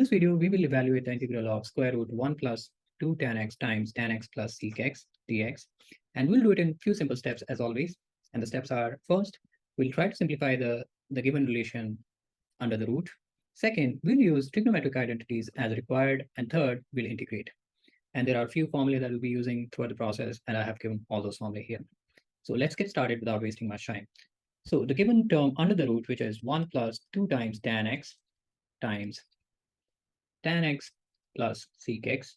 this video, we will evaluate the integral of square root 1 plus 2 tan x times tan x plus secx dx. And we'll do it in a few simple steps as always. And the steps are, first, we'll try to simplify the given relation under the root. Second, we'll use trigonometric identities as required. And third, we'll integrate. And there are a few formulae that we'll be using throughout the process, and I have given all those formulae here. So let's get started without wasting much time. So the given term under the root, which is 1 plus 2 times tan x times tan x plus secx.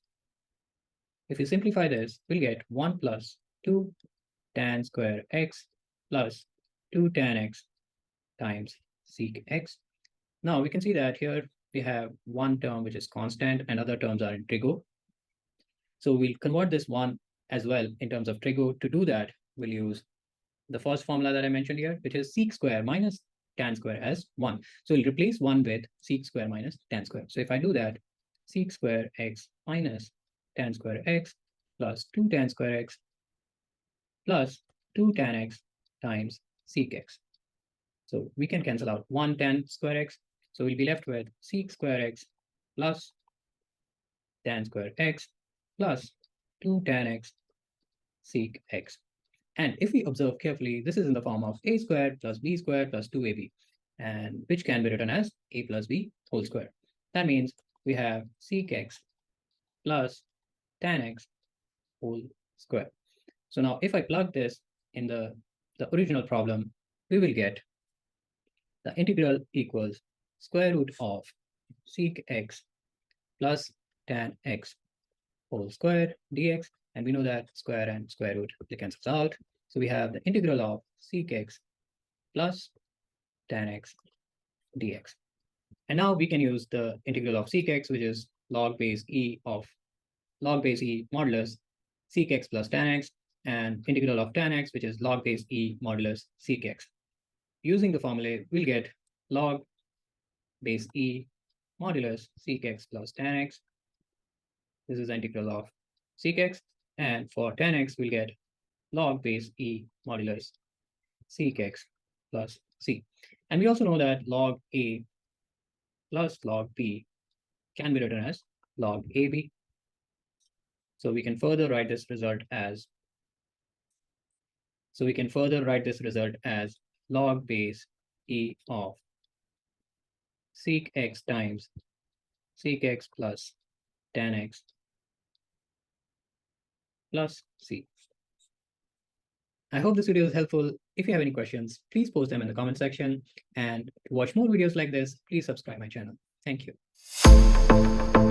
If you simplify this, we'll get 1 plus 2 tan square x plus 2 tan x times sec x. Now we can see that here we have one term which is constant and other terms are in trigo. So we'll convert this one as well in terms of trigo. To do that, we'll use the first formula that I mentioned here, which is sec square minus tan square as 1. So we'll replace 1 with sec square minus tan square. So if I do that, sec square x minus tan square x plus 2 tan square x plus 2 tan x times sec x. So we can cancel out 1 tan square x. So we'll be left with sec square x plus tan square x plus 2 tan x sec x. And if we observe carefully, this is in the form of a squared plus b squared plus 2ab, and which can be written as a plus b whole square. That means we have sec x plus tan x whole square. So now if I plug this in the original problem, we will get the integral equals square root of sec x plus tan x whole square dx. And we know that square and square root cancels out. So we have the integral of sec x plus tan x dx. And now we can use the integral of sec x, which is log base e modulus sec x plus tan x, and integral of tan x, which is log base e modulus sec x. Using the formula, we'll get log base e modulus sec x plus tan x. This is the integral of sec x. And for tan x, we'll get log base e modulus sec x plus c. And we also know that log a plus log b can be written as log ab. So we can further write this result as log base e of sec x times sec x plus tan x plus c. I hope this video is helpful. If you have any questions, please post them in the comment section. And to watch more videos like this, please subscribe my channel. Thank you.